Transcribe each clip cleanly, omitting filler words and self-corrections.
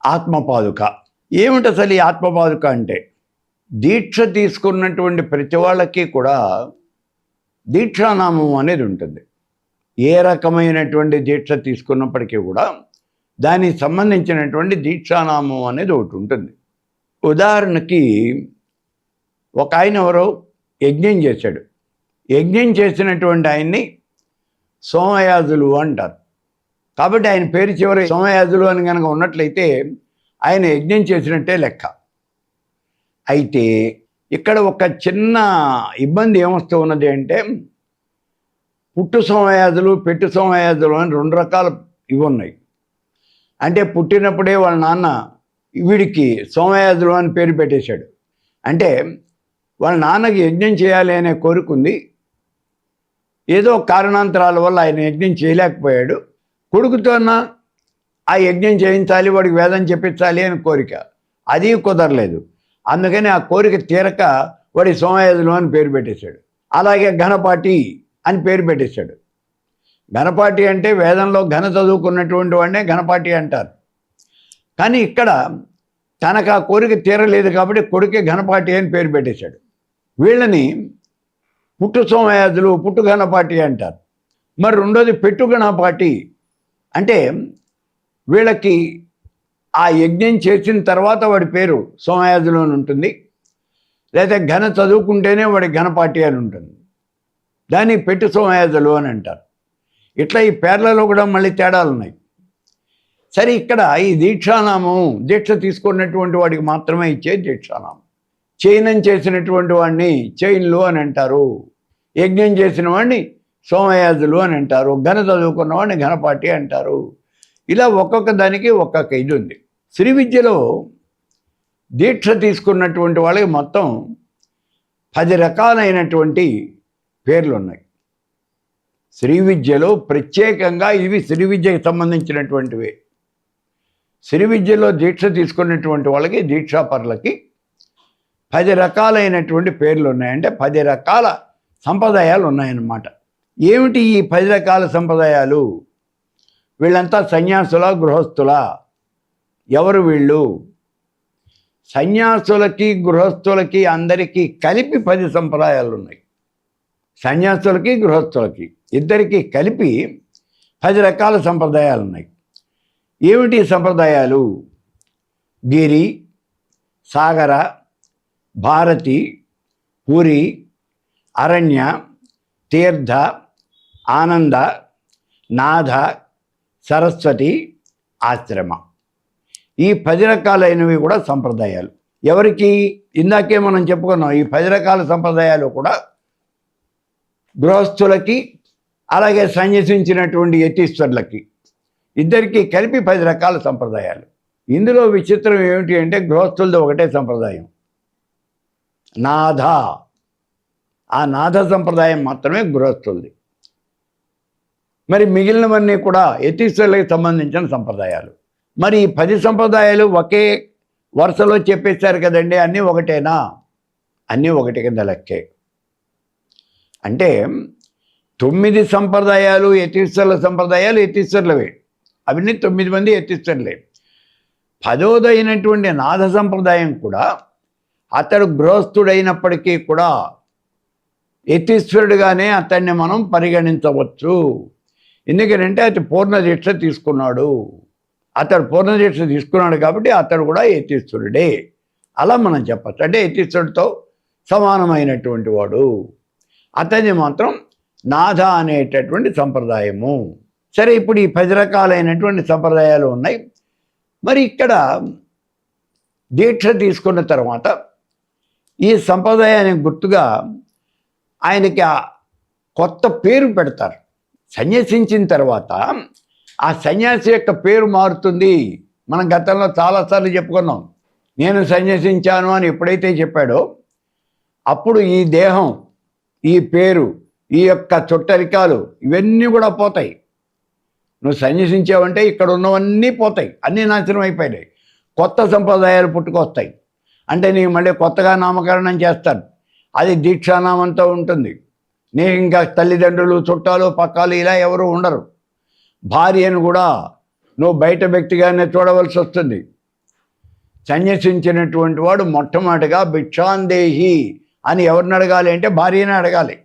ఆత్మపాదుక. ఏమిటి అసలు ఈ ఆత్మపాదుక అంటే? దీక్ష తీసుకున్నటువంటి ప్రతి వాళ్ళకి కూడా దీక్షానామం అనేది ఉంటుంది. ఏ రకమైనటువంటి దీక్ష తీసుకున్నప్పటికీ కూడా దానికి సంబంధించినటువంటి దీక్షానామం అనేది ఒకటి ఉంటుంది. ఉదాహరణకి ఒక ఆయన ఎవరో యజ్ఞం చేశాడు. యజ్ఞం చేసినటువంటి ఆయన్ని సోమయాజులు అంటారు. కాబట్టి ఆయన పేరు చివరి సోమయాజులు అని కనుక ఉన్నట్లయితే ఆయన యజ్ఞం చేసినట్టే లెక్క. అయితే ఇక్కడ ఒక చిన్న ఇబ్బంది ఏమొస్తూ ఉన్నది అంటే, పుట్టు సోమయాజులు పెట్టు సోమయాజులు అని రెండు రకాల ఇవి ఉన్నాయి. అంటే పుట్టినప్పుడే వాళ్ళ నాన్న వీడికి సోమయాజులు అని పేరు పెట్టేశాడు. అంటే వాళ్ళ నాన్నకి యజ్ఞం చేయాలి అనే కోరిక ఏదో కారణాంతరాల వల్ల ఆయన యజ్ఞం చేయలేకపోయాడు. కొడుకుతోన ఆ యజ్ఞం చేయించాలి, వాడికి వేదం చెప్పించాలి అని కోరిక, అది కుదరలేదు. అందుకని ఆ కోరిక తీరక వాడి సోమయాజులు అని పేరు పెట్టేశాడు. అలాగే ఘనపాటి అని పేరు పెట్టేశాడు. ఘనపాటి అంటే వేదంలో ఘన చదువుకున్నటువంటి వాడినే ఘనపాటి అంటారు. కానీ ఇక్కడ తనకు ఆ కోరిక తీరలేదు కాబట్టి కొడుకే ఘనపాటి అని పేరు పెట్టేశాడు. వీళ్ళని పుట్టు సోమయాజులు, పుట్టు ఘనపాటి అంటారు. మరి రెండోది పెట్టు ఘనపాటి అంటే వీళ్ళకి ఆ యజ్ఞం చేసిన తర్వాత వాడి పేరు సోమయాజులు అని ఉంటుంది, లేదా ఘన చదువుకుంటేనే వాడి ఘనపాటి అని ఉంటుంది. దాన్ని పెట్టు సోమయాజులు అని అంటారు. ఇట్లా ఈ పేర్లలో కూడా మళ్ళీ తేడాలు ఉన్నాయి. సరే, ఇక్కడ ఈ దీక్షానామం దీక్ష తీసుకున్నటువంటి వాడికి మాత్రమే ఇచ్చే దీక్షానామం. చైనం చేసినటువంటి వాడిని చైన్లు అని అంటారు, యజ్ఞం చేసిన వాడిని సోమయాజులు అని అంటారు, ఘన చదువుకున్న వాడిని ఘనపాటి అంటారు. ఇలా ఒక్కొక్క దానికి ఒక్కొక్క ఇది ఉంది. శ్రీ విద్యలో దీక్ష తీసుకున్నటువంటి వాళ్ళకి మొత్తం 10 రకాలైనటువంటి పేర్లు ఉన్నాయి. శ్రీ విద్యలో ప్రత్యేకంగా ఇవి శ్రీ విద్యకు సంబంధించినటువంటివి. శ్రీ విద్యలో దీక్ష తీసుకున్నటువంటి వాళ్ళకి, దీక్షాపరులకి 10 రకాలైనటువంటి పేర్లు ఉన్నాయి. అంటే 10 రకాల సంప్రదాయాలు ఉన్నాయన్నమాట. ఏమిటి ఈ 10 రకాల సంప్రదాయాలు? వీళ్ళంతా సన్యాసుల, గృహస్థుల? ఎవరు వీళ్ళు? సన్యాసులకి, గృహస్థులకి అందరికీ కలిపి 10 సంప్రదాయాలు ఉన్నాయి. సన్యాసులకి, గృహస్థులకి ఇద్దరికీ కలిపి 10 రకాల సంప్రదాయాలు ఉన్నాయి. ఏమిటి సంప్రదాయాలు? గిరి, సాగర, భారతి, పురి, అరణ్య, తీర్థ, ఆనంద, నాథ, సరస్వతి, ఆశ్రమ. ఈ 10 రకాలైనవి కూడా సంప్రదాయాలు. ఎవరికి? ఇందాకే మనం చెప్పుకున్నాం, ఈ 10 రకాల సంప్రదాయాలు కూడా గృహస్థులకి, అలాగే సన్యసించినటువంటి యతీశ్వరులకి ఇద్దరికీ కలిపి 10 రకాల సంప్రదాయాలు. ఇందులో విచిత్రం ఏమిటి అంటే, గృహస్థులది ఒకటే సంప్రదాయం, నాథ. ఆ నాథ సంప్రదాయం మాత్రమే గృహస్థులది. మరి మిగిలినవన్నీ కూడా యతీశ్వరులకు సంబంధించిన సంప్రదాయాలు. మరి ఈ 10 సంప్రదాయాలు ఒకే వరుసలో చెప్పేశారు కదండి, అన్నీ ఒకటేనా? అన్నీ ఒకటి కింద లెక్కే. అంటే 9 సంప్రదాయాలు యతీశ్వరుల సంప్రదాయాలు యతీశ్వరులవే, అవన్నీ 9 మంది యతీశ్వరులే. 10వదైనటువంటి నాథ సంప్రదాయం కూడా అతడు గృహస్థుడైనప్పటికీ కూడా యతీశ్వరుడుగానే అతన్ని మనం పరిగణించవచ్చు. ఎందుకంటే అతడు పూర్ణ దీక్ష తీసుకున్నాడు. అతడు పూర్ణ దీక్ష తీసుకున్నాడు కాబట్టి అతడు కూడా యతీశ్వరుడే, అలా మనం చెప్పచ్చు. అంటే యతీశ్వరుడితో సమానమైనటువంటి వాడు. అతన్ని మాత్రం నాథ అనేటటువంటి సంప్రదాయము. సరే, ఇప్పుడు ఈ 10 రకాలైనటువంటి సంప్రదాయాలు ఉన్నాయి. మరి ఇక్కడ దీక్ష తీసుకున్న తర్వాత ఈ సంప్రదాయానికి గుర్తుగా ఆయనకి కొత్త పేరు పెడతారు. సన్యసించిన తర్వాత ఆ సన్యాసి యొక్క పేరు మారుతుంది. మనం గతంలో చాలాసార్లు చెప్పుకున్నాం. నేను సన్యసించాను అని ఎప్పుడైతే చెప్పాడో అప్పుడు ఈ దేహం, ఈ పేరు, ఈ యొక్క చుట్టరికాలు ఇవన్నీ కూడా పోతాయి. నువ్వు సన్యసించావంటే ఇక్కడ ఉన్నవన్నీ పోతాయి, అన్నీ నాశనం అయిపోయాయి. కొత్త సంప్రదాయాలు పుట్టుకొస్తాయి. అంటే నీకు మళ్ళీ కొత్తగా నామకరణం చేస్తారు. అది దీక్షానామంతో ఉంటుంది. నీకు ఇంకా తల్లిదండ్రులు, చుట్టాలు, పక్కాలు ఇలా ఎవరు ఉండరు. భార్యను కూడా నువ్వు బయట వ్యక్తిగానే చూడవలసి వస్తుంది. సన్యసించినటువంటి వాడు మొట్టమొదటిగా భిక్షాందేహి అని ఎవరిని అడగాలి అంటే భార్యని అడగాలి.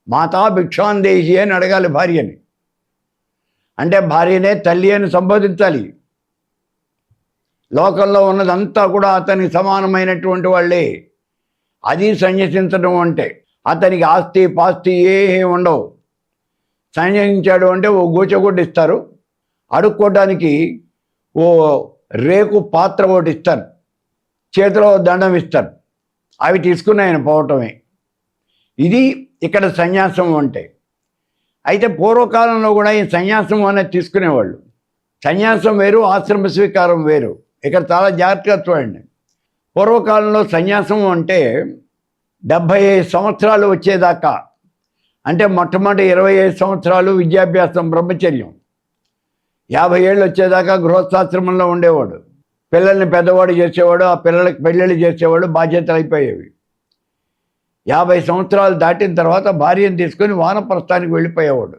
మాతా భిక్షాందేహి అని అడగాలి భార్యని. అంటే భార్యనే తల్లి అని సంబోధించాలి. లోకంలో ఉన్నదంతా కూడా అతనికి సమానమైనటువంటి వాళ్ళే. అది సన్యసించడం అంటే. అతనికి ఆస్తి పాస్తి ఏమీ ఉండవు. సన్యసించాడు అంటే ఓ గోచగుడ్డు ఇస్తారు, అడుక్కోవడానికి ఓ రేకు పాత్ర ఒకటి ఇస్తారు, చేతిలో దండం ఇస్తారు. అవి తీసుకుని ఆయన పోవటమే. ఇది ఇక్కడ సన్యాసం అంటే. అయితే పూర్వకాలంలో కూడా ఈ సన్యాసం అనేది తీసుకునేవాళ్ళు. సన్యాసం వేరు, ఆశ్రమ స్వీకారం వేరు. ఇక్కడ చాలా జాగ్రత్తగా చూడండి. పూర్వకాలంలో సన్యాసం అంటే 75 సంవత్సరాలు వచ్చేదాకా, అంటే మొట్టమొదటి 25 సంవత్సరాలు విద్యాభ్యాసం బ్రహ్మచర్యం, 50 ఏళ్ళు వచ్చేదాకా గృహస్థాశ్రమంలో ఉండేవాడు. పిల్లల్ని పెద్దవాడు చేసేవాడు, ఆ పిల్లలకి పెళ్ళిళ్ళు చేసేవాడు, బాధ్యతలు అయిపోయేవి. 50 సంవత్సరాలు దాటిన తర్వాత భార్యను తీసుకొని వానప్రస్థానికి వెళ్ళిపోయేవాడు.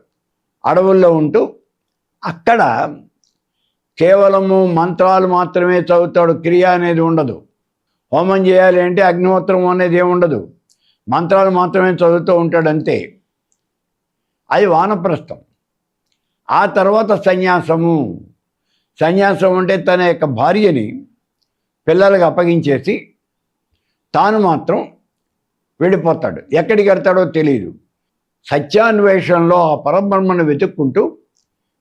అడవుల్లో ఉంటూ అక్కడ కేవలము మంత్రాలు మాత్రమే చదువుతాడు, క్రియ అనేది ఉండదు. హోమం చేయాలి అంటే అగ్నిహోత్రం అనేది ఏముండదు, మంత్రాలు మాత్రమే చదువుతూ ఉంటాడు అంతే. అది వానప్రస్థం. ఆ తర్వాత సన్యాసము. సన్యాసం అంటే తన యొక్క భార్యని పిల్లలకు అప్పగించేసి తాను మాత్రం వెళ్ళిపోతాడు. ఎక్కడికి వెళ్తాడో తెలియదు. సత్యాన్వేషణలో ఆ పరబ్రహ్మను వెతుక్కుంటూ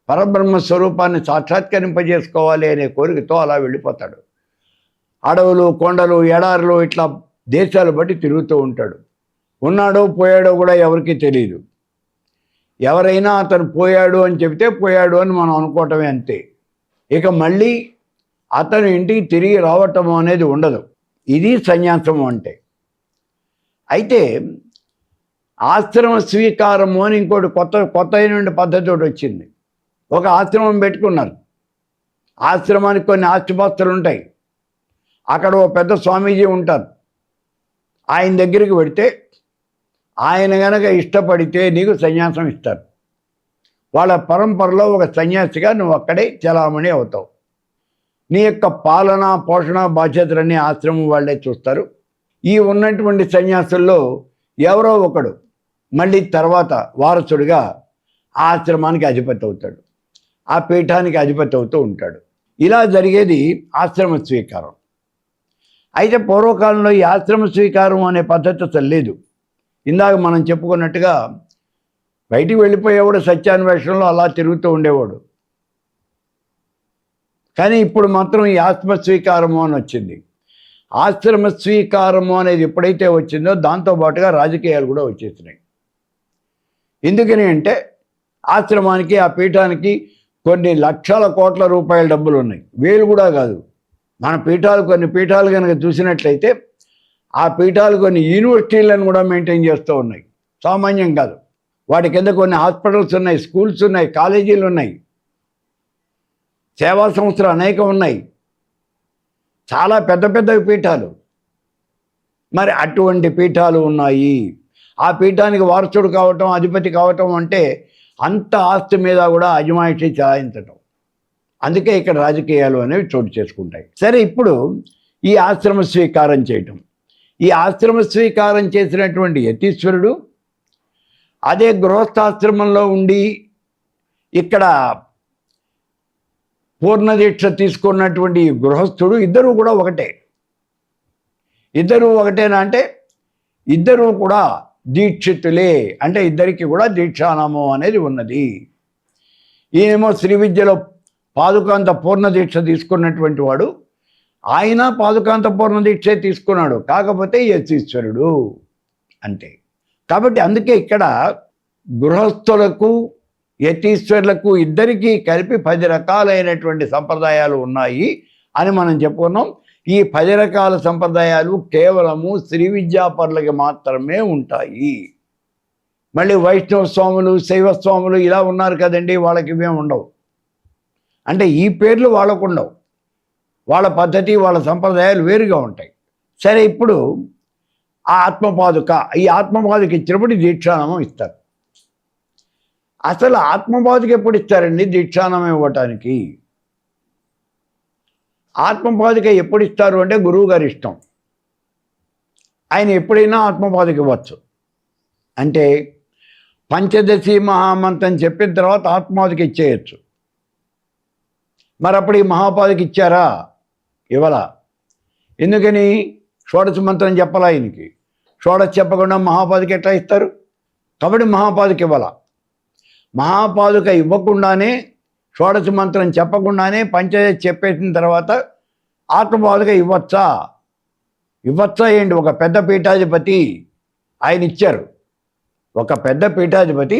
పరబ్రహ్మ స్వరూపాన్ని సాక్షాత్కరింపజేసుకోవాలి అనే కోరికతో అలా వెళ్ళిపోతాడు. అడవులు, కొండలు, ఎడారులు, ఇట్లా దేశాలు బట్టి తిరుగుతూ ఉంటాడు. ఉన్నాడో పోయాడో కూడా ఎవరికీ తెలియదు. ఎవరైనా అతను పోయాడు అని చెబితే పోయాడు అని మనం అనుకోవటమే అంతే. ఇక మళ్ళీ అతను ఇంటికి తిరిగి రావటము అనేది ఉండదు. ఇది సన్యాసము అంటే. అయితే ఆశ్రమ స్వీకారము అని ఇంకోటి కొత్త అయిన పద్ధతి ఒకటి వచ్చింది. ఒక ఆశ్రమం పెట్టుకున్నారు. ఆశ్రమానికి కొన్ని ఆస్తిపాస్తులు ఉంటాయి. అక్కడ ఓ పెద్ద స్వామీజీ ఉంటారు. ఆయన దగ్గరికి వెడితే ఆయన గనక ఇష్టపడితే నీకు సన్యాసం ఇస్తారు. వాళ్ళ పరంపరలో ఒక సన్యాసిగా నువ్వు అక్కడే చలామణి అవుతావు. నీ యొక్క పాలన పోషణ బాధ్యతలన్నీ ఆశ్రమం వాళ్ళే చూస్తారు. ఈ ఉన్నటువంటి సన్యాసుల్లో ఎవరో ఒకడు మళ్ళీ తర్వాత వారసుడిగా ఆ ఆశ్రమానికి అధిపతి అవుతాడు, ఆ పీఠానికి అధిపతి అవుతూ ఉంటాడు. ఇలా జరిగేది ఆశ్రమ స్వీకారం. అయితే పూర్వకాలంలో ఈ ఆశ్రమ స్వీకారం అనే పద్ధతి అసలు లేదు. ఇందాక మనం చెప్పుకున్నట్టుగా బయటికి వెళ్ళిపోయేవాడు సత్యాన్వేషణలో అలా తిరుగుతూ ఉండేవాడు. కానీ ఇప్పుడు మాత్రం ఈ ఆశ్రమ స్వీకారము అని వచ్చింది. ఆశ్రమ స్వీకారము అనేది ఎప్పుడైతే వచ్చిందో దాంతోపాటుగా రాజకీయాలు కూడా వచ్చేసినాయి. ఎందుకని అంటే ఆశ్రమానికి, ఆ పీఠానికి కొన్ని లక్షల కోట్ల రూపాయల డబ్బులు ఉన్నాయి, వేలు కూడా కాదు. మన పీఠాలు, కొన్ని పీఠాలు కనుక చూసినట్లయితే ఆ పీఠాలు కొన్ని యూనివర్సిటీలను కూడా మెయింటైన్ చేస్తూ ఉన్నాయి. సామాన్యం కాదు. వాటి కింద కొన్ని హాస్పిటల్స్ ఉన్నాయి, స్కూల్స్ ఉన్నాయి, కాలేజీలు ఉన్నాయి, సేవా సంస్థలు అనేకం ఉన్నాయి. చాలా పెద్ద పెద్ద పీఠాలు. మరి అటువంటి పీఠాలు ఉన్నాయి. ఆ పీఠానికి వారసుడు కావటం, అధిపతి కావటం అంటే అంత ఆస్తి మీద కూడా అజమాయిషీ చెలాయించటం. అందుకే ఇక్కడ రాజకీయాలు అనేవి చోటు చేసుకుంటాయి. సరే, ఇప్పుడు ఈ ఆశ్రమ స్వీకారం చేయటం. ఈ ఆశ్రమ స్వీకారం చేసినటువంటి యతీశ్వరుడు అదే గృహస్థాశ్రమంలో ఉండి ఇక్కడ పూర్ణదీక్ష తీసుకున్నటువంటి గృహస్థుడు ఇద్దరూ కూడా ఒకటే. ఇద్దరూ ఒకటేనా అంటే ఇద్దరూ కూడా దీక్షితులే. అంటే ఇద్దరికి కూడా దీక్షానామం అనేది ఉన్నది. ఈయనేమో శ్రీ విద్యలో పాదుకాంత పూర్ణ దీక్ష తీసుకున్నటువంటి వాడు, ఆయన పాదుకాంత పూర్ణ దీక్షే తీసుకున్నాడు, కాకపోతే యతీశ్వరుడు అంతే. కాబట్టి అందుకే ఇక్కడ గృహస్థులకు యతీశ్వరులకు ఇద్దరికీ కలిపి 10 రకాలైనటువంటి సంప్రదాయాలు ఉన్నాయి అని మనం చెప్పుకున్నాం. ఈ 10 రకాల సంప్రదాయాలు కేవలము శ్రీ విద్యాపరులకి మాత్రమే ఉంటాయి. మళ్ళీ వైష్ణవ స్వాములు, శైవ స్వాములు ఇలా ఉన్నారు కదండి, వాళ్ళకి ఇవేం ఉండవు. అంటే ఈ పేర్లు వాళ్ళకు ఉండవు. వాళ్ళ పద్ధతి, వాళ్ళ సంప్రదాయాలు వేరుగా ఉంటాయి. సరే, ఇప్పుడు ఆ ఆత్మపాదుక, ఈ ఆత్మపాదుక ఇచ్చినప్పుడు దీక్షానామం ఇస్తారు. అసలు ఆత్మపాదుక ఎప్పుడు ఇస్తారండి దీక్షానామం ఇవ్వటానికి? ఆత్మపాదుక ఎప్పుడు ఇస్తారు అంటే గురువు గారి ఇష్టం. ఆయన ఎప్పుడైనా ఆత్మపాదుక ఇవ్వచ్చు. అంటే పంచదశి మహామంత్రం చెప్పిన తర్వాత ఆత్మపాదుక ఇచ్చేయచ్చు. మరి అప్పుడు ఈ మహాపాదుక ఇచ్చారా? ఇవ్వలా. ఎందుకని? షోడశ మంత్రం చెప్పాలా ఆయనకి. షోడశ చెప్పకుండా మహాపాదుక ఎట్లా ఇస్తారు? కాబట్టి మహాపాదుక ఇవ్వాల. మహాపాదుక ఇవ్వకుండానే, షోడశ మంత్రం చెప్పకుండానే పంచదశి చెప్పేసిన తర్వాత ఆత్మపాదుక ఇవ్వచ్చా? ఇవ్వచ్చా ఏంటి? ఒక పెద్ద పీఠాధిపతి ఆయన ఇచ్చారు. ఒక పెద్ద పీఠాధిపతి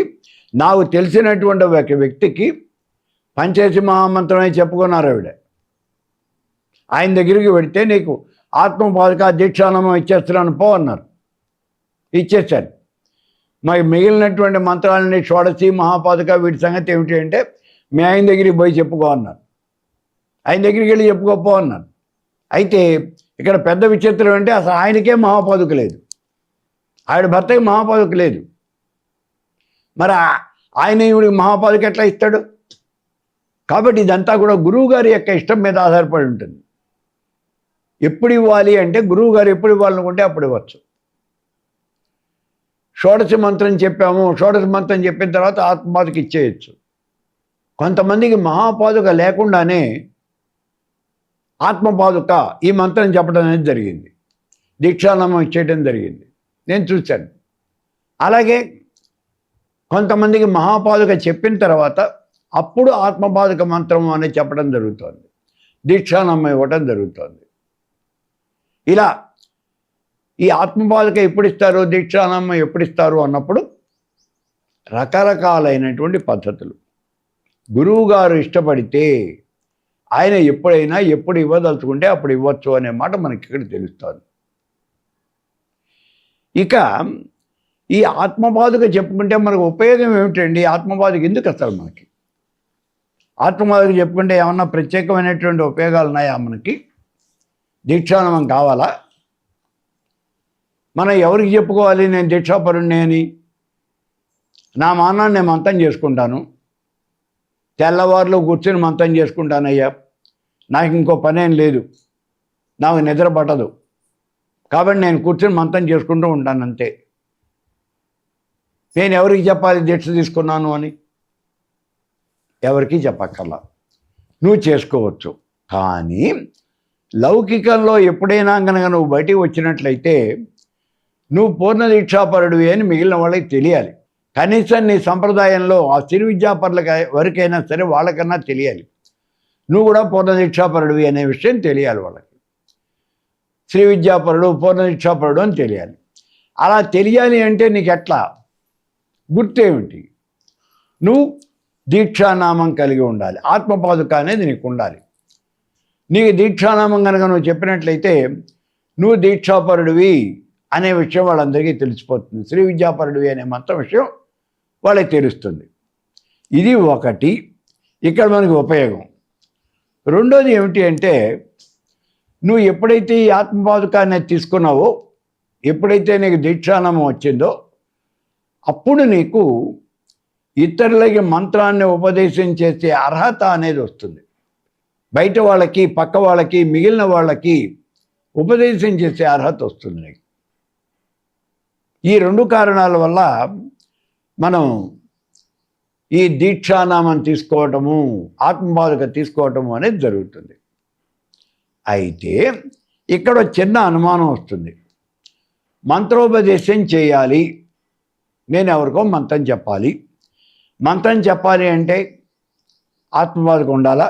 నాకు తెలిసినటువంటి ఒక వ్యక్తికి పంచదశి మహామంత్రమే చెప్పుకున్నారు ఆవిడ. ఆయన దగ్గరికి వెళితే నీకు ఆత్మపాదుక దీక్షానామం ఇచ్చేస్తున్నాను పో అన్నారు. ఇచ్చేసారు. మరి మిగిలినటువంటి మంత్రాలని షోడశి మహాపాదుక వీటి సంగతి ఏమిటి అంటే మీ ఆయన దగ్గరికి పోయి చెప్పుకో అన్నారు. ఆయన దగ్గరికి వెళ్ళి చెప్పుకోపో అన్నారు. అయితే ఇక్కడ పెద్ద విచిత్రం అంటే అసలు ఆయనకే మహాపాదుక లేదు, ఆవిడ భర్తకి మహాపాదుక లేదు. మరి ఆయన ఈవిడికి మహాపాదుక ఎట్లా ఇస్తాడు? కాబట్టి ఇదంతా కూడా గురువుగారి యొక్క ఇష్టం మీద ఆధారపడి ఉంటుంది. ఎప్పుడు ఇవ్వాలి అంటే గురువుగారు ఎప్పుడు ఇవ్వాలనుకుంటే అప్పుడు ఇవ్వచ్చు. షోడశ మంత్రం చెప్పాము, షోడశ మంత్రం చెప్పిన తర్వాత ఆత్మపాదుక ఇచ్చేయచ్చు. కొంతమందికి మహాపాదుక లేకుండానే ఆత్మపాదుక ఈ మంత్రం చెప్పడం అనేది జరిగింది, దీక్షానామం ఇచ్చేయడం జరిగింది, నేను చూశాను. అలాగే కొంతమందికి మహాపాదుక చెప్పిన తర్వాత అప్పుడు ఆత్మపాదుక మంత్రం అనేది చెప్పడం జరుగుతుంది, దీక్షానామం ఇవ్వడం జరుగుతుంది. ఇలా ఈ ఆత్మపాదుక ఎప్పుడు ఇస్తారు, దీక్షానామం ఎప్పుడు ఇస్తారు అన్నప్పుడు రకరకాలైనటువంటి పద్ధతులు. గురువుగారు ఇష్టపడితే ఆయన ఎప్పుడైనా ఎప్పుడు ఇవ్వదలుచుకుంటే అప్పుడు ఇవ్వచ్చు అనే మాట మనకి ఇక్కడ తెలుస్తుంది. ఇక ఈ ఆత్మపాదుక చెప్పుకుంటే మనకు ఉపయోగం ఏమిటండి? ఆత్మపాదుక ఎందుకు అసలు మనకి? ఆత్మపాదుక చెప్పుకుంటే ఏమన్నా ప్రత్యేకమైనటువంటి ఉపయోగాలు ఉన్నాయా మనకి? దీక్షానామం కావాలా? మనం ఎవరికి చెప్పుకోవాలి నేను దీక్షాపరుణ్ణి అని? నా మానాన్ని నేను మంతం చేసుకుంటాను, తెల్లవారులో కూర్చొని మంతం చేసుకుంటానయ్యా, నాకు ఇంకో పనేం లేదు, నాకు నిద్ర పట్టదు, కాబట్టి నేను కూర్చొని మంతం చేసుకుంటూ ఉంటాను అంతే. నేను ఎవరికి చెప్పాలి దీక్ష తీసుకున్నాను అని? ఎవరికి చెప్పక్కర్లా, నువ్వు చేసుకోవచ్చు. కానీ లౌకికంలో ఎప్పుడైనా కనుక నువ్వు బయటికి వచ్చినట్లయితే నువ్వు పూర్ణ దీక్షాపరుడివి అని మిగిలిన వాళ్ళకి తెలియాలి. కనీసం నీ సంప్రదాయంలో ఆ శ్రీ విద్యాపరులకి వరకైనా సరే వాళ్ళకన్నా తెలియాలి నువ్వు కూడా పూర్ణ దీక్షాపరుడివి అనే విషయం తెలియాలి వాళ్ళకి. శ్రీ విద్యాపరుడు, పూర్ణ దీక్షాపరుడు అని తెలియాలి. అలా తెలియాలి అంటే నీకు ఎట్లా? గుర్తేమిటి? నువ్వు దీక్షానామం కలిగి ఉండాలి, ఆత్మపాదుక అనేది నీకు ఉండాలి. నీకు దీక్షానామం కనుక నువ్వు చెప్పినట్లయితే నువ్వు దీక్షాపరుడివి అనే విషయం వాళ్ళందరికీ తెలిసిపోతుంది. శ్రీ విద్యాపరుడివి అనే మొత్తం విషయం వాళ్ళకి తెలుస్తుంది. ఇది ఒకటి ఇక్కడ మనకి ఉపయోగం. రెండోది ఏమిటి అంటే నువ్వు ఎప్పుడైతే ఈ ఆత్మపాదుకాన్ని తీసుకున్నావో, ఎప్పుడైతే నీకు దీక్షానామం వచ్చిందో అప్పుడు నీకు ఇతరులకి మంత్రాన్ని ఉపదేశం చేసే అర్హత అనేది వస్తుంది. బయట వాళ్ళకి, పక్క వాళ్ళకి, మిగిలిన వాళ్ళకి ఉపదేశం చేసే అర్హత వస్తుంది నీకు. ఈ రెండు కారణాల వల్ల మనం ఈ దీక్షానామం తీసుకోవటము, ఆత్మపాదుక తీసుకోవటము అనేది జరుగుతుంది. అయితే ఇక్కడ చిన్న అనుమానం వస్తుంది. మంత్రోపదేశం చేయాలి, నేను ఎవరికో మంత్రం చెప్పాలి, మంత్రం చెప్పాలి అంటే ఆత్మపాదుక ఉండాలా?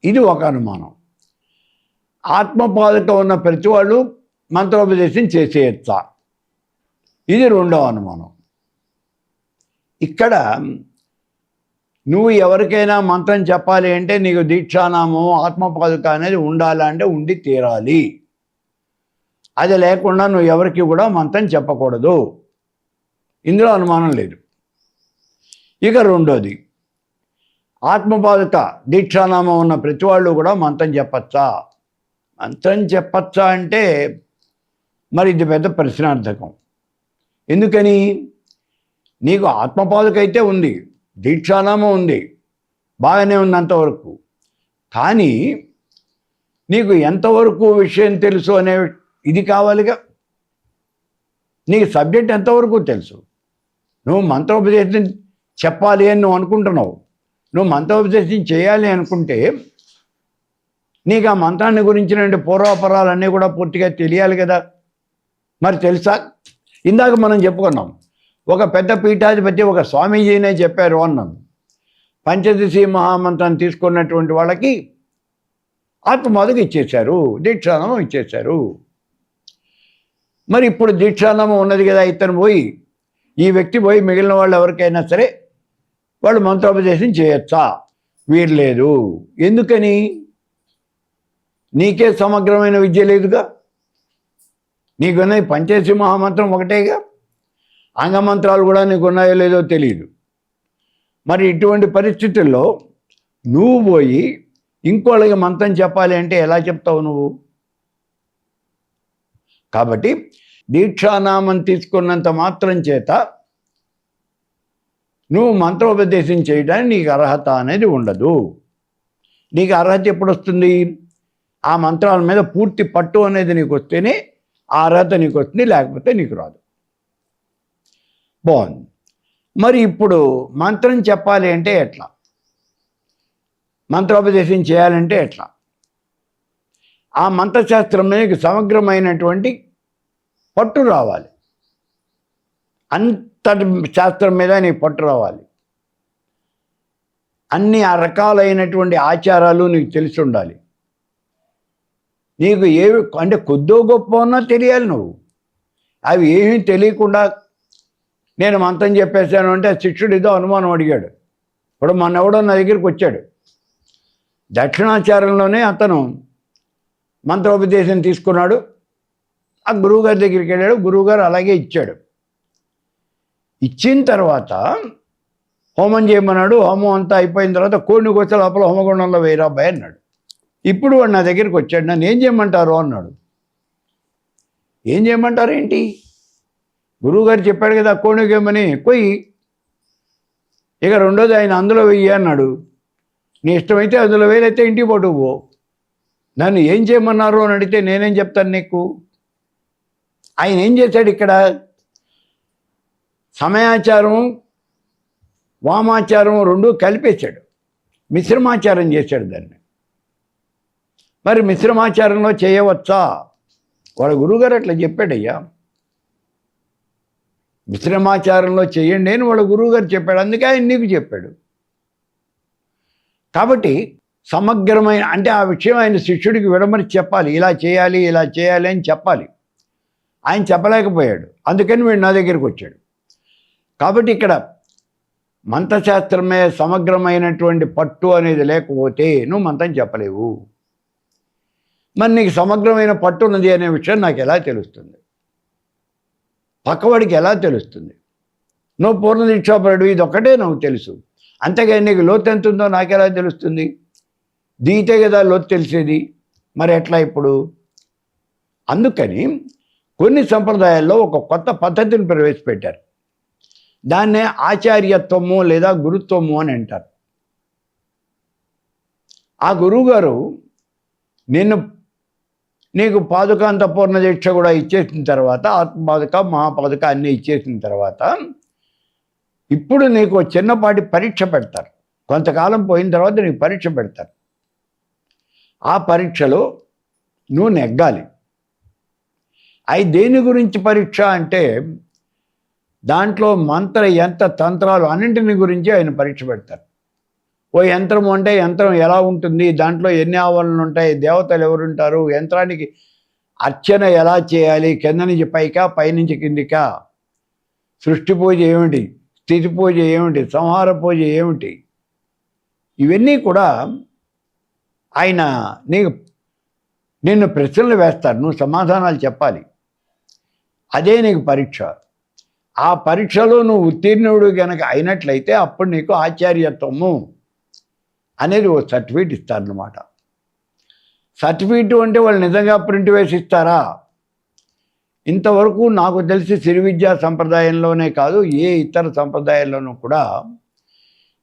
ఇది ఒక అనుమానం. ఆత్మపాదుక ఉన్న ప్రతి వాళ్ళు మంత్రోపదేశం చేసేయచ్చా? ఇది రెండవ అనుమానం. ఇక్కడ నువ్వు ఎవరికైనా మంత్రం చెప్పాలి అంటే నీకు దీక్షానామం, ఆత్మపాదుక అనేది ఉండాలా అంటే ఉండి తీరాలి. అది లేకుండా నువ్వు ఎవరికి కూడా మంత్రం చెప్పకూడదు. ఇందులో అనుమానం లేదు. ఇక రెండోది, ఆత్మపాదుక దీక్షానామం ఉన్న ప్రతి వాళ్ళు కూడా మంత్రం చెప్పచ్చా? మంత్రం చెప్పచ్చా అంటే మరి ఇది పెద్ద ప్రశ్నార్థకం. ఎందుకని? నీకు ఆత్మపాదుక అయితే ఉంది, దీక్షానామం ఉంది, బాగానే ఉంది అంతవరకు. కానీ నీకు ఎంతవరకు విషయం తెలుసు అనే ఇది కావాలిగా. నీకు సబ్జెక్ట్ ఎంతవరకు తెలుసు? నువ్వు మంత్రోపదేశం చెప్పాలి అని నువ్వు అనుకుంటున్నావు. నువ్వు మంత్రోపదేశం చేయాలి అనుకుంటే నీకు ఆ మంత్రాన్ని గురించిన పూర్వాపరాలన్నీ కూడా పూర్తిగా తెలియాలి కదా. మరి తెలుసా? ఇందాక మనం చెప్పుకున్నాం, ఒక పెద్ద పీఠాధిపతి ఒక స్వామీజీనే చెప్పారు అన్నాను. పంచదశి మహామంత్రాన్ని తీసుకున్నటువంటి వాళ్ళకి ఆత్మమోదక ఇచ్చేశారు, దీక్షానామం ఇచ్చేశారు. మరి ఇప్పుడు దీక్షానామం ఉన్నది కదా, ఇతను పోయి ఈ వ్యక్తి పోయి మిగిలిన వాళ్ళు ఎవరికైనా సరే వాళ్ళు మంత్రోపదేశం చేయొచ్చా? వీరు లేదు. ఎందుకని? నీకే సమగ్రమైన విద్య లేదుగా. నీకున్నది పంచదశి మహామంత్రం ఒకటేగా, అంగమంత్రాలు కూడా నీకు ఉన్నాయో లేదో తెలియదు. మరి ఇటువంటి పరిస్థితుల్లో నువ్వు పోయి ఇంకోళ్ళకి మంత్రం చెప్పాలి అంటే ఎలా చెప్తావు నువ్వు? కాబట్టి దీక్షానామం తీసుకున్నంత మాత్రం చేత నువ్వు మంత్రోపదేశం చేయడానికి నీకు అర్హత అనేది ఉండదు. నీకు అర్హత ఎప్పుడు వస్తుంది? ఆ మంత్రాల మీద పూర్తి పట్టు అనేది నీకు వస్తేనే ఆ అర్హత నీకు వస్తుంది, లేకపోతే నీకు రాదు. బాగుంది. మరి ఇప్పుడు మంత్రం చెప్పాలి అంటే ఎట్లా? మంత్రోపదేశం చేయాలంటే ఎట్లా? ఆ మంత్రశాస్త్రం మీద సమగ్రమైనటువంటి పట్టు రావాలి. అంతటి శాస్త్రం మీద నీకు పట్టు రావాలి. అన్ని ఆ రకాలైనటువంటి ఆచారాలు నీకు తెలిసి ఉండాలి. నీకు ఏవి అంటే కొద్దో గొప్ప ఉన్నా తెలియాలి. నువ్వు అవి ఏమీ తెలియకుండా నేను మంత్రం చెప్పేశాను అంటే శిష్యుడు ఏదో అనుమానం అడిగాడు. ఇప్పుడు ఎవడో నా దగ్గరికి వచ్చాడు. దక్షిణాచారంలోనే అతను మంత్రోపదేశం తీసుకున్నాడు. ఆ గురువుగారి దగ్గరికి వెళ్ళాడు. గురువుగారు అలాగే ఇచ్చాడు. ఇచ్చిన తర్వాత హోమం చేయమన్నాడు. హోమం అంతా అయిపోయిన తర్వాత కోడిని కోసే లోపల హోమగుండంలో వేయరా అబ్బాయి అన్నాడు. ఇప్పుడు వాడు నా దగ్గరికి వచ్చాడు. నన్ను ఏం చేయమంటారు అన్నాడు. ఏం చేయమంటారు ఏంటి? గురువుగారు చెప్పాడు కదా కోణికేమని కొయ్యి, ఇక రెండోది ఆయన అందులో వెయ్యి అన్నాడు. నీ ఇష్టమైతే అందులో వేలైతే ఇంటికి పట్టుకుపో. నన్ను ఏం చేయమన్నారు అని అడిగితే నేనేం చెప్తాను నీకు? ఆయన ఏం చేశాడు ఇక్కడ? సమయాచారం వామాచారం రెండు కలిపేశాడు. మిశ్రమాచారం చేశాడు దాన్ని. మరి మిశ్రమాచారంలో చేయవచ్చా? వాళ్ళ గురువుగారు అట్లా చెప్పాడయ్యా. మిశ్రమాచారంలో చేయండి అని వాళ్ళ గురువుగారు చెప్పాడు. అందుకే ఆయన నీకు చెప్పాడు. కాబట్టి సమగ్రమైన అంటే ఆ విషయం ఆయన శిష్యుడికి విడమని చెప్పాలి. ఇలా చేయాలి, ఇలా చేయాలి అని చెప్పాలి. ఆయన చెప్పలేకపోయాడు. అందుకని వీడు నా దగ్గరికి వచ్చాడు. కాబట్టి ఇక్కడ మంత్రశాస్త్రమే సమగ్రమైనటువంటి పట్టు అనేది లేకపోతే నువ్వు మంత్రం చెప్పలేవు. మరి నీకు సమగ్రమైన పట్టు ఉన్నది అనే విషయం నాకు ఎలా తెలుస్తుంది? పక్కవాడికి ఎలా తెలుస్తుంది? నువ్వు పూర్ణ దీక్షాపరుడు, ఇది ఒక్కటే నాకు తెలుసు. అంతేగాని నీకు లోతు ఎంత ఉందో నాకెలా తెలుస్తుంది? దిగితే కదా లోతు తెలిసేది. మరి ఎట్లా ఇప్పుడు? అందుకని కొన్ని సంప్రదాయాల్లో ఒక కొత్త పద్ధతిని ప్రవేశపెట్టారు. దాన్నే ఆచార్యత్వము లేదా గురుత్వము అని అంటారు. ఆ గురువుగారు నీకు పాదుకాంత పూర్ణ దీక్ష కూడా ఇచ్చేసిన తర్వాత, ఆత్మపాదుక మహాపాదుక అన్నీ ఇచ్చేసిన తర్వాత ఇప్పుడు నీకు చిన్నపాటి పరీక్ష పెడతారు. కొంతకాలం పోయిన తర్వాత నీకు పరీక్ష పెడతారు. ఆ పరీక్షలో నువ్వు నెగ్గాలి. అవి దేని గురించి పరీక్ష అంటే దాంట్లో మంత్ర యంత్ర తంత్రాలు అన్నింటిని గురించి ఆయన పరీక్ష పెడతారు. ఓ యంత్రం అంటే యంత్రం ఎలా ఉంటుంది, దాంట్లో ఎన్ని ఆవరణలు ఉంటాయి, దేవతలు ఎవరుంటారు, యంత్రానికి అర్చన ఎలా చేయాలి, కింద నుంచి పైకా పైనుంచి కిందికా, సృష్టి పూజ ఏమిటి, స్థితి పూజ ఏమిటి, సంహార పూజ ఏమిటి, ఇవన్నీ కూడా ఆయన నిన్ను ప్రశ్నలు వేస్తారు. నువ్వు సమాధానాలు చెప్పాలి. అదే నీకు పరీక్ష. ఆ పరీక్షలో నువ్వు ఉత్తీర్ణుడు కనుక అయినట్లయితే అప్పుడు నీకు ఆచార్యత్వము అనేది ఓ సర్టిఫికేట్ ఇస్తారన్నమాట. సర్టిఫికేట్ అంటే వాళ్ళు నిజంగా ప్రింట్ వేసి ఇస్తారా? ఇంతవరకు నాకు తెలిసి సిరి విద్యా సంప్రదాయంలోనే కాదు, ఏ ఇతర సంప్రదాయాల్లోనూ కూడా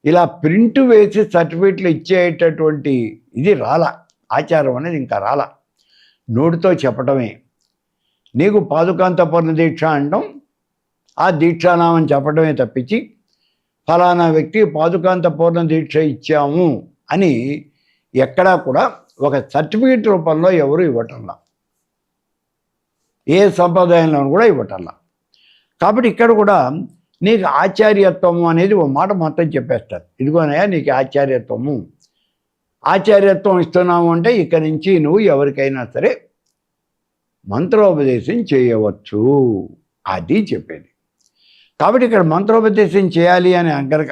ఇలా ప్రింట్ వేసి సర్టిఫికెట్లు ఇచ్చేటటువంటి ఇది ఆచారం అనేది ఇంకా నోటితో చెప్పటమే. నీకు పాదుకాంత పూర్ణ దీక్ష అనడం, ఆ దీక్షానామం చెప్పడమే తప్పించి ఫలానా వ్యక్తి పాదుకాంత పూర్ణ దీక్ష ఇచ్చాము అని ఎక్కడా కూడా ఒక సర్టిఫికెట్ రూపంలో ఎవరు ఇవ్వటంలా, ఏ సంప్రదాయంలో కూడా ఇవ్వటంలా. కాబట్టి ఇక్కడ కూడా నీకు ఆచార్యత్వము అనేది ఒక మాట మొత్తం చెప్పేస్తారు. ఇదిగోనయ్యా నీకు ఆచార్యత్వం ఇస్తున్నాము అంటే ఇక్కడి నుంచి నువ్వు ఎవరికైనా సరే మంత్రోపదేశం చేయవచ్చు, అది చెప్పేది. కాబట్టి ఇక్కడ మంత్రోపదేశం చేయాలి అని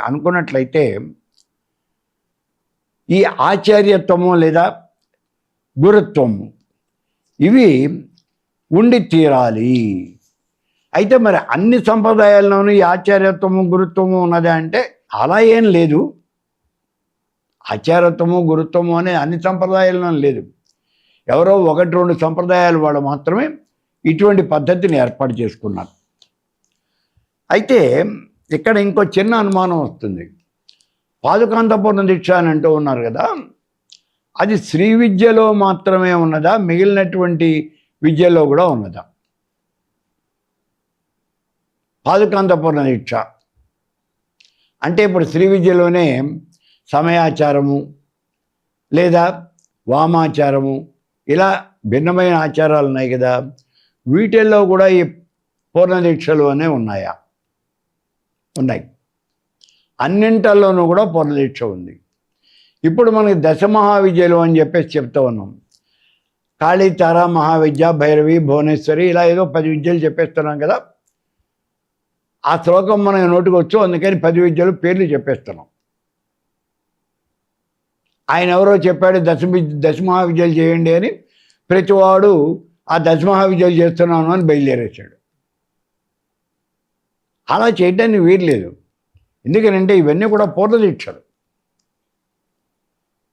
అనుకున్నట్లయితే ఈ ఆచార్యత్వము లేదా గురుత్వము ఇవి ఉండి తీరాలి. అయితే మరి అన్ని సంప్రదాయాల్లోనూ ఈ ఆచార్యత్వము గురుత్వము ఉన్నది అంటే అలా ఏం లేదు. ఆచారత్వము గురుత్వము అనే అన్ని సంప్రదాయాల్లో లేదు. ఎవరో 1-2 సంప్రదాయాలు వాళ్ళు మాత్రమే ఇటువంటి పద్ధతిని ఏర్పాటు చేసుకున్నారు. అయితే ఇక్కడ ఇంకో చిన్న అనుమానం వస్తుంది. పాదుకాంత పూర్ణ దీక్ష అని అంటూ ఉన్నారు కదా, అది శ్రీ విద్యలో మాత్రమే ఉన్నదా, మిగిలినటువంటి విద్యలో కూడా ఉన్నదా? పాదుకాంత పూర్ణ దీక్ష అంటే ఇప్పుడు శ్రీ విద్యలోనే సమయాచారము లేదా వామాచారము ఇలా భిన్నమైన ఆచారాలు ఉన్నాయి కదా, వీటిల్లో కూడా ఈ పూర్ణ దీక్షలు అనేవి ఉన్నాయా? ఉన్నాయి. అన్నింటిలోనూ కూడా పూర్ణ దీక్ష ఉంది. ఇప్పుడు మనకి దశమహావిద్యలు అని చెప్పేసి చెప్తూ ఉన్నాం. కాళీ, తారా, మహావిద్య, భైరవి, భువనేశ్వరి ఇలా ఏదో 10 విద్యలు చెప్పేస్తున్నాం కదా. ఆ శ్లోకం మన నోటికి వచ్చు, అందుకని 10 విద్యలు పేర్లు చెప్పేస్తున్నాం. ఆయన ఎవరో చెప్పాడు దశమహావిద్యలు చేయండి అని, ప్రతివాడు ఆ దశమహావిద్యలు చేస్తున్నాను అని బయలుదేరేశాడు. అలా చేయడానికి వీర్లేదు. ఎందుకనంటే ఇవన్నీ కూడా పూర్ణదీక్షలు.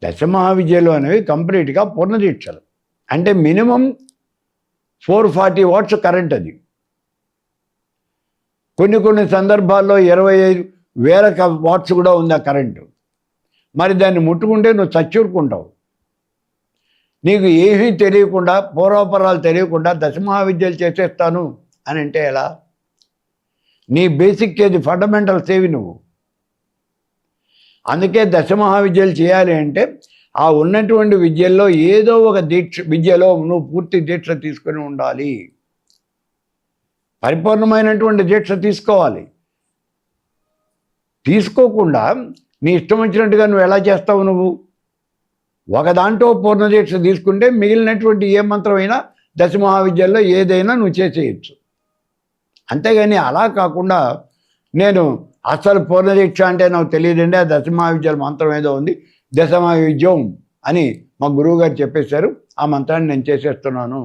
దశమహావిద్యలు అనేవి కంప్లీట్గా పూర్ణదీక్షలు. అంటే మినిమం 440 వాట్స్ కరెంట్ అది. కొన్ని సందర్భాల్లో 25,000 వాట్స్ కూడా ఉంది ఆ కరెంటు. మరి దాన్ని ముట్టుకుంటే నువ్వు చచ్చూరుకుంటావు. నీకు ఏమీ తెలియకుండా, పూర్వాపరాలు తెలియకుండా దశమహావిద్యలు చేసేస్తాను అని అంటే ఎలా? నీ బేసిక్ ఏది, ఫండమెంటల్స్ ఏవి నువ్వు? అందుకే దశమహావిద్యలు చేయాలి అంటే ఆ ఉన్నటువంటి విద్యల్లో ఏదో ఒక విద్యలో నువ్వు పూర్తి దీక్ష తీసుకొని ఉండాలి. పరిపూర్ణమైనటువంటి దీక్ష తీసుకోవాలి. తీసుకోకుండా నీ ఇష్టం వచ్చినట్టుగా నువ్వు ఎలా చేస్తావు? నువ్వు ఒక దాంట్లో పూర్ణ దీక్ష తీసుకుంటే మిగిలినటువంటి ఏ మంత్రమైనా దశమహావిద్యల్లో ఏదైనా నువ్వు చేసేయచ్చు. అంతేగాని అలా కాకుండా నేను అసలు పూర్ణ దీక్ష అంటే నాకు తెలియదండి, ఆ దశమహావిద్యల మంత్రం ఏదో ఉంది, దశమహావిద్యం అని మా గురువు గారు చెప్పేశారు, ఆ మంత్రాన్ని నేను చేసేస్తున్నాను.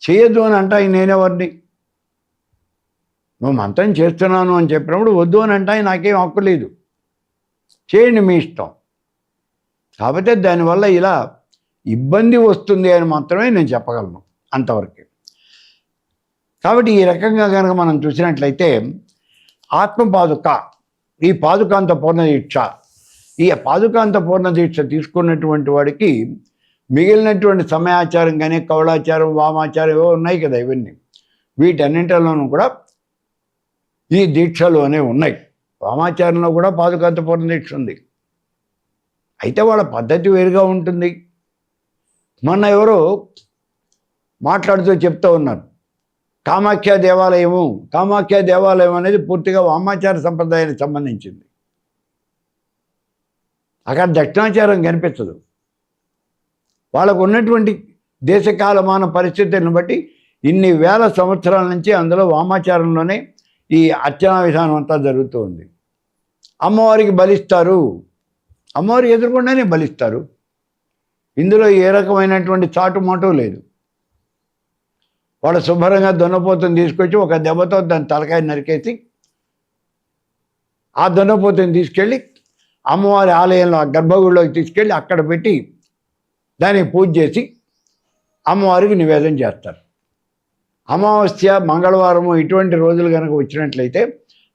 చేయొద్దు అని అంటాయి నేనెవరిని? నువ్వు మంత్రం చేస్తున్నాను అని చెప్పినప్పుడు వద్దు అని అంటాయి నాకేం హక్కు లేదు. చేయండి మీ ఇష్టం. కాకపోతే దానివల్ల ఇలా ఇబ్బంది వస్తుంది అని మాత్రమే నేను చెప్పగలను, అంతవరకే. కాబట్టి ఈ రకంగా కనుక మనం చూసినట్లయితే ఆత్మపాదుక, ఈ పాదుకాంత పూర్ణ దీక్ష, ఈ పాదుకాంత పూర్ణ దీక్ష తీసుకున్నటువంటి వాడికి మిగిలినటువంటి సమయాచారం కానీ కౌళాచారం, వామాచారం ఏవో ఉన్నాయి కదా, ఇవన్నీ వీటన్నింటిలోనూ కూడా ఈ దీక్షలోనే ఉన్నాయి. వామాచారంలో కూడా పాదుకాంత పూర్ణ దీక్ష ఉంది. అయితే వాళ్ళ పద్ధతి వేరుగా ఉంటుంది. మొన్న ఎవరో మాట్లాడుతూ చెప్తూ ఉన్నారు, కామాఖ్య దేవాలయం అనేది పూర్తిగా వామాచార సంప్రదాయానికి సంబంధించింది. అక్కడ దక్షిణాచారం కనిపించదు. వాళ్ళకు ఉన్నటువంటి దేశకాలమాన పరిస్థితులను బట్టి ఇన్ని వేల సంవత్సరాల నుంచి అందులో వామాచారంలోనే ఈ అర్చనా విధానం అంతా జరుగుతూ ఉంది. అమ్మవారికి బలిస్తారు, అమ్మవారికి ఎదురుకుండానే బలిస్తారు. ఇందులో ఏ రకమైనటువంటి చాటుమాటు లేదు. వాళ్ళు శుభ్రంగా దున్నపోతుని తీసుకొచ్చి ఒక దెబ్బతో దాని తలకాయ నరికేసి ఆ దున్నపోతుని తీసుకెళ్ళి అమ్మవారి ఆలయంలో, ఆ గర్భగుడిలోకి తీసుకెళ్ళి అక్కడ పెట్టి దానికి పూజ చేసి అమ్మవారికి నివేదన చేస్తారు. అమావాస్య, మంగళవారము ఇటువంటి రోజులు కనుక వచ్చినట్లయితే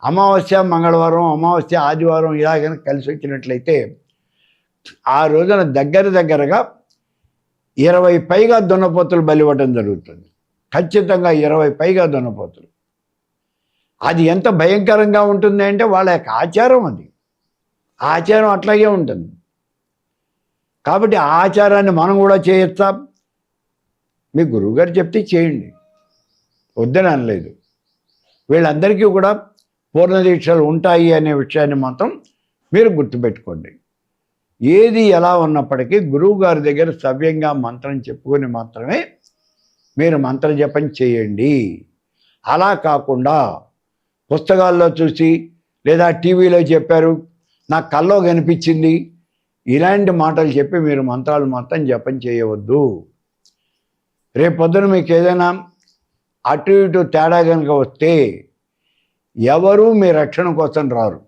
అమావాస్య మంగళవారం, అమావాస్య ఆదివారం ఇలా కనుక కలిసి వచ్చినట్లయితే ఆ రోజున దగ్గరగా 20 పైగా దున్నపోతులు బలివ్వటం జరుగుతుంది. ఖచ్చితంగా 20 పైగా దున్నపోతులు. అది ఎంత భయంకరంగా ఉంటుంది అంటే వాళ్ళ యొక్క ఆచారం అది. ఆచారం అట్లాగే ఉంటుంది. కాబట్టి ఆ ఆచారాన్ని మనం కూడా చేయొచ్చా? మీ గురువుగారు చెప్తే చేయండి, వద్దని అనలేదు. వీళ్ళందరికీ కూడా పూర్ణ దీక్షలు ఉంటాయి అనే విషయాన్ని మాత్రం మీరు గుర్తుపెట్టుకోండి. ఏది ఎలా ఉన్నప్పటికీ గురువుగారి దగ్గర సవ్యంగా మంత్రం చెప్పుకొని మాత్రమే మీరు మంత్ర జపం చేయండి. అలా కాకుండా పుస్తకాల్లో చూసి లేదా టీవీలో చెప్పారు, నాకు కల్లో కనిపించింది, ఇలాంటి మాటలు చెప్పి మీరు మంత్రాలు మాత్రం జపం చేయవద్దు. రేపొద్దున మీకు ఏదైనా అటు ఇటు తేడా కనుక వస్తే ఎవరూ మీ రక్షణ కోసం రారు.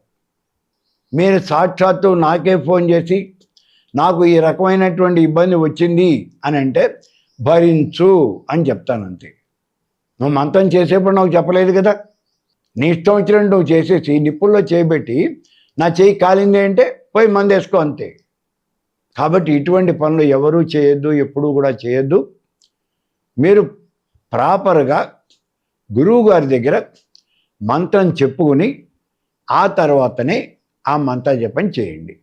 మీరు సాక్షాత్తు నాకే ఫోన్ చేసి నాకు ఈ రకమైనటువంటి ఇబ్బంది వచ్చింది అని అంటే భరించు అని చెప్తాను అంతే. నువ్వు మంత్రం చేసేప్పుడు నాకు చెప్పలేదు కదా. నీ ఇష్టం వచ్చినట్టు నువ్వు చేసేసి నిప్పుల్లో చేయబెట్టి నా చేయి కాలింది అంటే పోయి మందేసుకో అంతే. కాబట్టి ఇటువంటి పనులు ఎవరూ చేయొద్దు, ఎప్పుడూ కూడా చేయొద్దు. మీరు ప్రాపర్గా గురువుగారి దగ్గర మంత్రం చెప్పుకుని ఆ తర్వాతనే ఆ మంత్ర జపం చేయండి.